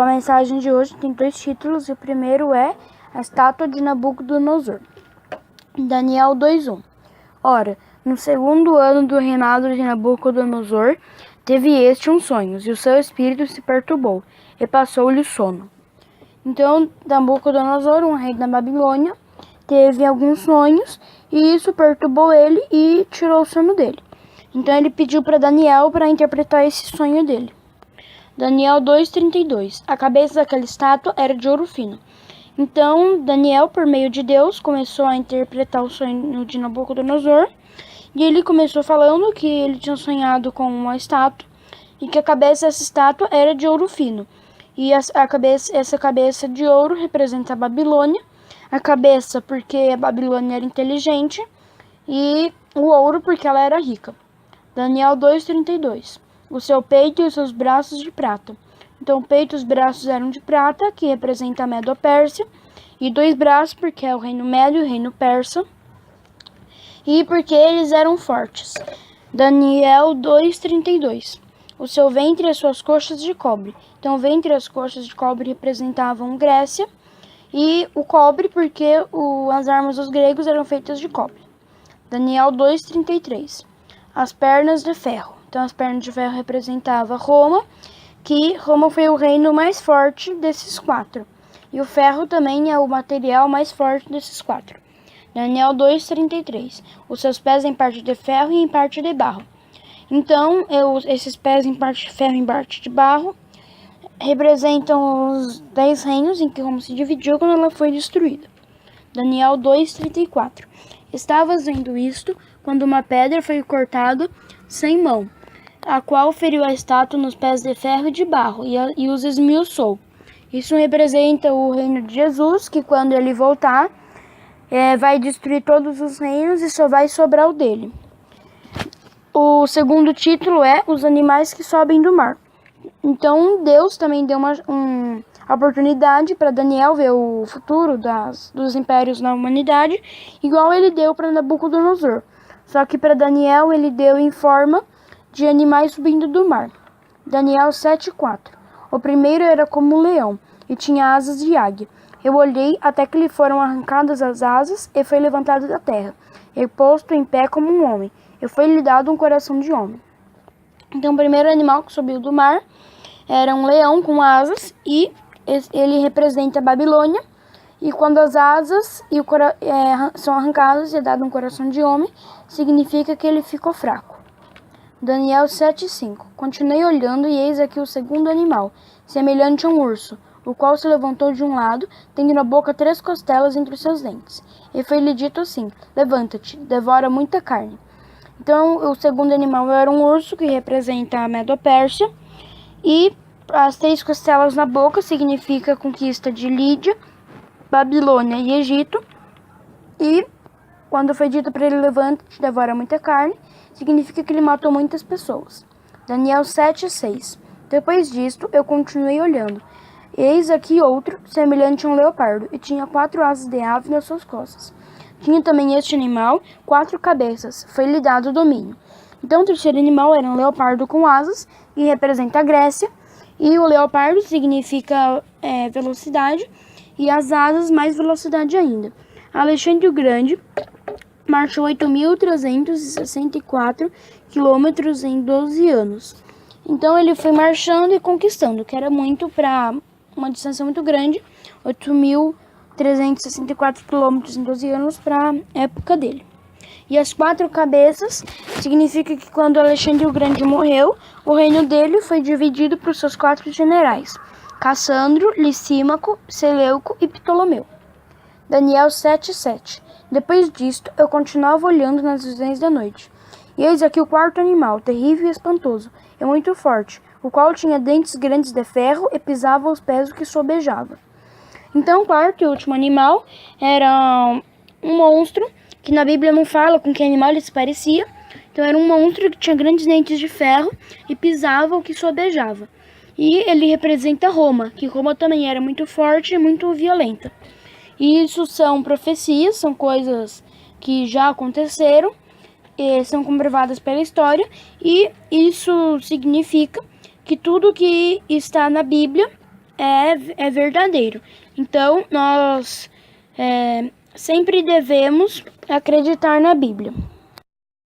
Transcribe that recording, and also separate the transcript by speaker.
Speaker 1: A mensagem de hoje tem 2 títulos, e o primeiro é a estátua de Nabucodonosor. Daniel 2:1. Ora, no segundo ano do reinado de Nabucodonosor, teve este um sonho, e o seu espírito se perturbou, e passou-lhe o sono. Então, Nabucodonosor, um rei da Babilônia, teve alguns sonhos, e isso perturbou ele e tirou o sono dele. Então, ele pediu para Daniel para interpretar esse sonho dele. Daniel 2:32. A cabeça daquela estátua era de ouro fino. Então, Daniel, por meio de Deus, começou a interpretar o sonho de Nabucodonosor. E ele começou falando que ele tinha sonhado com uma estátua e que a cabeça dessa estátua era de ouro fino. E essa cabeça de ouro representa a Babilônia. A cabeça porque a Babilônia era inteligente e o ouro porque ela era rica. Daniel 2:32. O seu peito e os seus braços de prata. Então, o peito e os braços eram de prata, que representa a Medo-Pérsia, e 2 braços, porque é o reino Médio e o reino Persa, e porque eles eram fortes. Daniel 2:32. O seu ventre e as suas coxas de cobre. Então, o ventre e as coxas de cobre representavam Grécia, e o cobre porque as armas dos gregos eram feitas de cobre. Daniel 2:33. As pernas de ferro. Então, as pernas de ferro representavam Roma, que Roma foi o reino mais forte desses 4. E o ferro também é o material mais forte desses 4. Daniel 2:33. Os seus pés em parte de ferro e em parte de barro. Então, esses pés em parte de ferro e em parte de barro representam os 10 reinos em que Roma se dividiu quando ela foi destruída. Daniel 2:34. Estavas vendo isto quando uma pedra foi cortada sem mão, a qual feriu a estátua nos pés de ferro e de barro, e os esmiuçou. Isso representa o reino de Jesus, que quando ele voltar, vai destruir todos os reinos e só vai sobrar o dele. O segundo título é Os Animais que Sobem do Mar. Então, Deus também deu uma oportunidade para Daniel ver o futuro dos impérios na humanidade, igual ele deu para Nabucodonosor. Só que para Daniel ele deu em forma de animais subindo do mar. Daniel 7:4. O primeiro era como um leão, e tinha asas de águia. Eu olhei até que lhe foram arrancadas as asas, e foi levantado da terra, e posto em pé como um homem, e foi-lhe dado um coração de homem. Então, o primeiro animal que subiu do mar era um leão com asas, e ele representa a Babilônia. E quando as asas são arrancadas e é dado um coração de homem, significa que ele ficou fraco. Daniel 7:5. Continuei olhando, e eis aqui o segundo animal, semelhante a um urso, o qual se levantou de um lado, tendo na boca 3 costelas entre os seus dentes. E foi-lhe dito assim: levanta-te, devora muita carne. Então, o segundo animal era um urso, que representa a Medo-Pérsia, e as 3 costelas na boca significa a conquista de Lídia, Babilônia e Egito. E quando foi dito para ele: levanta-te, devora muita carne, significa que ele matou muitas pessoas. Daniel 7:6. Depois disto, eu continuei olhando. Eis aqui outro, semelhante a um leopardo, e tinha 4 asas de ave nas suas costas. Tinha também este animal 4 cabeças, foi-lhe dado domínio. Então, o terceiro animal era um leopardo com asas, que representa a Grécia, e o leopardo significa velocidade, e as asas mais velocidade ainda. Alexandre o Grande marchou 8.364 quilômetros em 12 anos. Então, ele foi marchando e conquistando, que era muito para uma distância muito grande, 8.364 quilômetros em 12 anos para a época dele. E as 4 cabeças significa que quando Alexandre o Grande morreu, o reino dele foi dividido para os seus 4 generais: Cassandro, Licímaco, Seleuco e Ptolomeu. Daniel 7:7. Depois disto, eu continuava olhando nas visões da noite. E eis aqui o 4º animal, terrível e espantoso, e muito forte, o qual tinha dentes grandes de ferro e pisava aos pés o que sobejava. Então, o 4º e último animal era um monstro, que na Bíblia não fala com que animal ele se parecia. Então, era um monstro que tinha grandes dentes de ferro e pisava o que sobejava. E ele representa Roma, que Roma também era muito forte e muito violenta. E isso são profecias, são coisas que já aconteceram, são comprovadas pela história, e isso significa que tudo que está na Bíblia é verdadeiro. Então, nós sempre devemos acreditar na Bíblia.